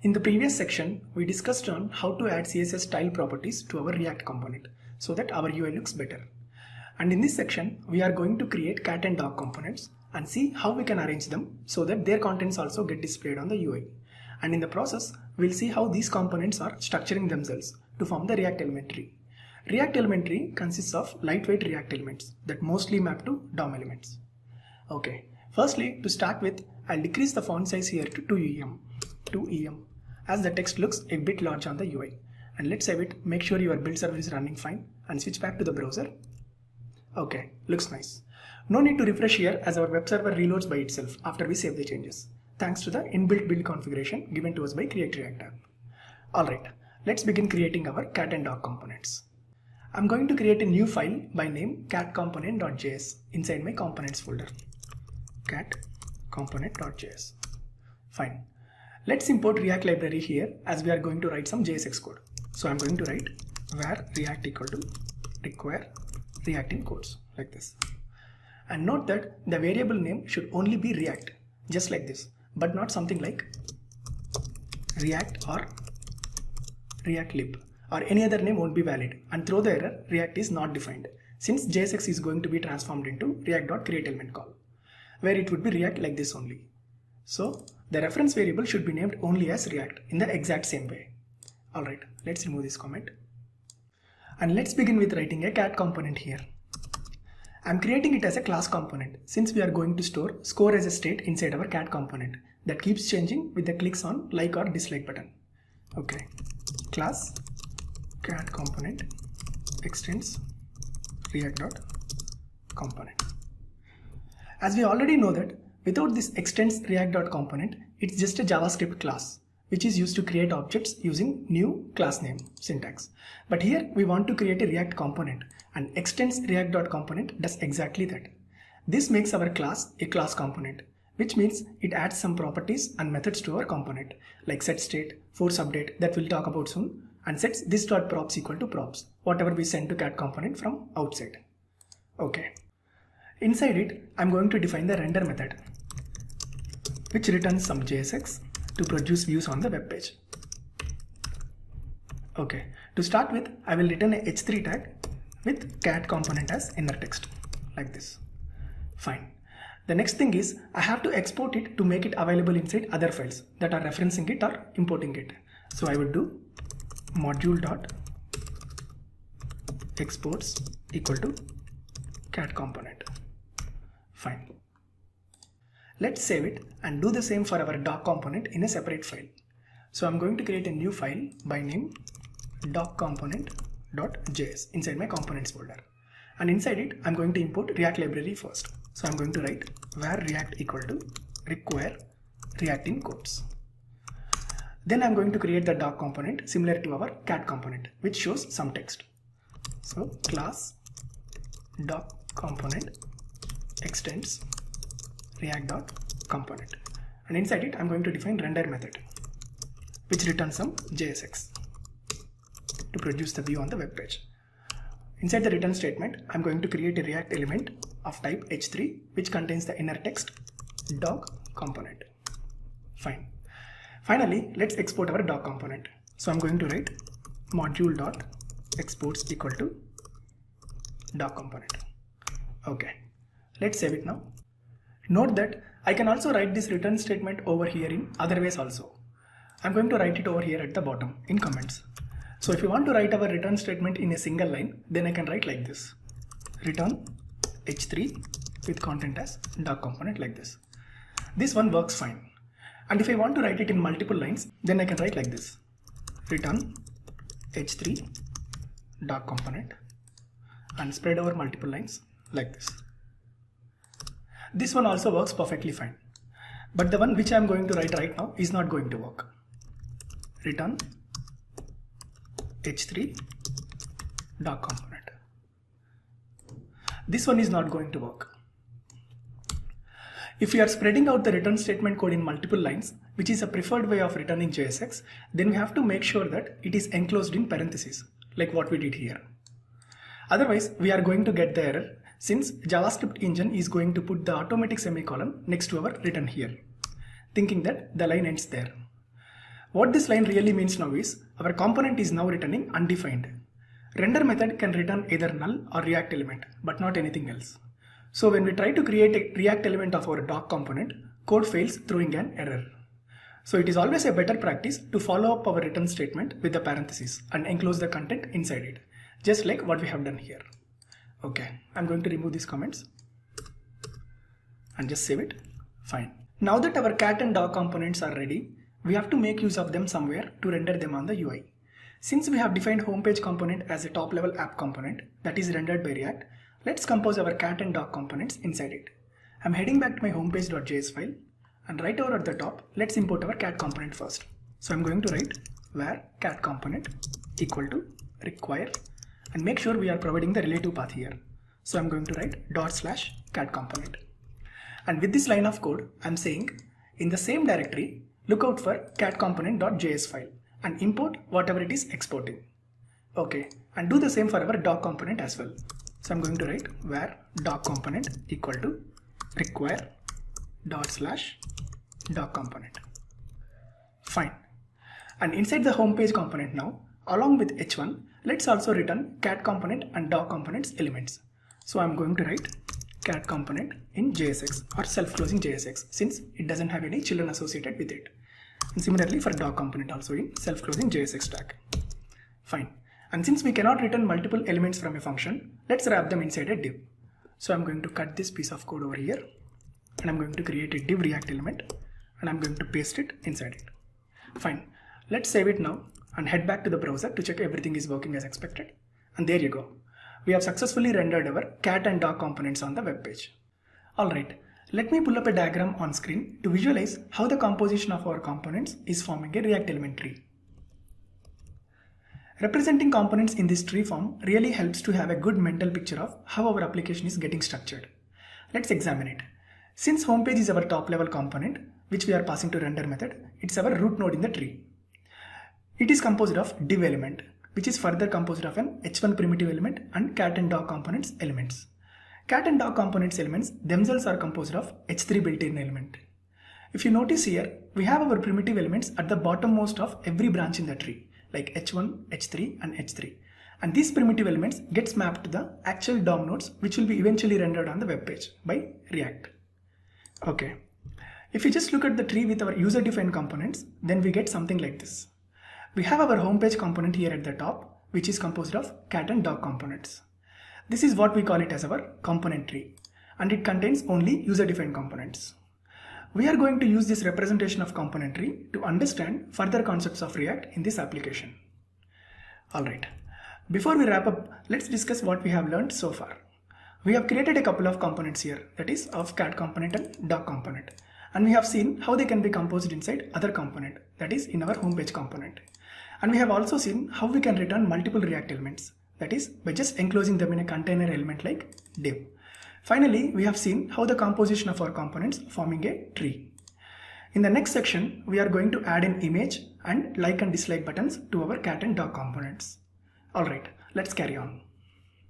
In the previous section, we discussed on how to add CSS style properties to our React component so that our UI looks better. And in this section, we are going to create cat and dog components and see how we can arrange them so that their contents also get displayed on the UI. And in the process, we'll see how these components are structuring themselves to form the React element tree. React element tree consists of lightweight React elements that mostly map to DOM elements. Okay, firstly, to start with, I'll decrease the font size here to 2em, as the text looks a bit large on the UI. And let's save it, make sure your build server is running fine and switch back to the browser. Okay, looks nice. No need to refresh here as our web server reloads by itself after we save the changes, thanks to the inbuilt build configuration given to us by Create React app. Alright, let's begin creating our cat and dog components. I'm going to create a new file by name catcomponent.js inside my components folder. Catcomponent.js. Fine. Let's import React library here as we are going to write some JSX code. So I'm going to write var react equal to require React in quotes like this. And note that the variable name should only be React, just like this, but not something like React or React lib, or any other name won't be valid, and throw the error React is not defined, since JSX is going to be transformed into React.createElement call, where it would be React like this only. So the reference variable should be named only as React in the exact same way. Alright, let's remove this comment. And let's begin with writing a cat component here. I'm creating it as a class component since we are going to store score as a state inside our cat component that keeps changing with the clicks on like or dislike button. Okay, class cat component extends React.component. As we already know that without this extends React.component, it's just a JavaScript class which is used to create objects using new class name syntax. But here we want to create a React component, and extends React.component does exactly that. This makes our class a class component, which means it adds some properties and methods to our component like setState, forceUpdate that we'll talk about soon, and sets this.props equal to props, whatever we send to cat component from outside. Okay. Inside it, I'm going to define the render method, which returns some JSX to produce views on the web page. Okay, to start with, I will return a h3 tag with cat component as inner text, like this. Fine. The next thing is, I have to export it to make it available inside other files that are referencing it or importing it. So I would do module.exports equal to cat component. Fine. Let's save it and do the same for our dog component in a separate file. So I'm going to create a new file by name dogcomponent.js inside my components folder. And inside it, I'm going to import React library first. So I'm going to write var react equal to require React in quotes. Then I'm going to create the dog component similar to our cat component, which shows some text. So class dog component extends React.component, and inside it I'm going to define render method, which returns some JSX to produce the view on the web page. Inside the return statement, I'm going to create a React element of type h3 which contains the inner text dog component. Fine. Finally, let's export our dog component. So I'm going to write module.exports equal to dog component. Okay, let's save it now. Note that I can also write this return statement over here in other ways also. I'm going to write it over here at the bottom in comments. So if you want to write our return statement in a single line, then I can write like this. Return h3 with content as dog component like this. This one works fine. And if I want to write it in multiple lines, then I can write like this. Return h3 dog component and spread over multiple lines like this. This one also works perfectly fine, but the one which I am going to write right now is not going to work. Return h3 dog component. This one is not going to work. If we are spreading out the return statement code in multiple lines, which is a preferred way of returning JSX, then we have to make sure that it is enclosed in parentheses, like what we did here. Otherwise, we are going to get the error since JavaScript engine is going to put the automatic semicolon next to our return here, thinking that the line ends there. What this line really means now is our component is now returning undefined. Render method can return either null or React element, but not anything else. So when we try to create a React element of our doc component, code fails throwing an error. So it is always a better practice to follow up our return statement with the parentheses and enclose the content inside it, just like what we have done here. Okay, I'm going to remove these comments and just save it. Fine. Now that our cat and dog components are ready, we have to make use of them somewhere to render them on the UI. Since we have defined homepage component as a top level app component that is rendered by React, let's compose our cat and dog components inside it. I'm heading back to my homepage.js file, and right over at the top, let's import our cat component first. So I'm going to write var cat component equal to require, and make sure we are providing the relative path here. So I'm going to write /cat component. And with this line of code, I'm saying in the same directory, look out for cat component.js file and import whatever it is exporting. Okay, and do the same for our dog component as well. So I'm going to write var dog component equal to require /dog component. Fine. And inside the homepage component now, along with h1, let's also return cat component and dog components elements. So I'm going to write cat component in JSX or self-closing JSX, since it doesn't have any children associated with it. And similarly for dog component also in self-closing JSX tag. Fine. And since we cannot return multiple elements from a function, let's wrap them inside a div. So I'm going to cut this piece of code over here, and I'm going to create a div React element, and I'm going to paste it inside it. Fine. Let's save it now and head back to the browser to check everything is working as expected. And there you go. We have successfully rendered our cat and dog components on the web page. Alright, let me pull up a diagram on screen to visualize how the composition of our components is forming a React element tree. Representing components in this tree form really helps to have a good mental picture of how our application is getting structured. Let's examine it. Since homepage is our top level component, which we are passing to render method, it's our root node in the tree. It is composed of div element, which is further composed of an h1 primitive element and cat and dog components elements. Cat and dog components elements themselves are composed of h3 built-in element. If you notice here, we have our primitive elements at the bottommost of every branch in the tree, like h1, h3 and h3. And these primitive elements gets mapped to the actual DOM nodes, which will be eventually rendered on the web page by React. Okay. If we just look at the tree with our user-defined components, then we get something like this. We have our homepage component here at the top, which is composed of cat and dog components. This is what we call it as our component tree, and it contains only user-defined components. We are going to use this representation of component tree to understand further concepts of React in this application. Alright, before we wrap up, let's discuss what we have learned so far. We have created a couple of components here, that is of cat component and dog component. And we have seen how they can be composed inside other component, that is in our homepage component. And we have also seen how we can return multiple React elements, that is by just enclosing them in a container element like div. Finally, we have seen how the composition of our components forming a tree. In the next section, we are going to add an image and like and dislike buttons to our cat and dog components. Alright, let's carry on.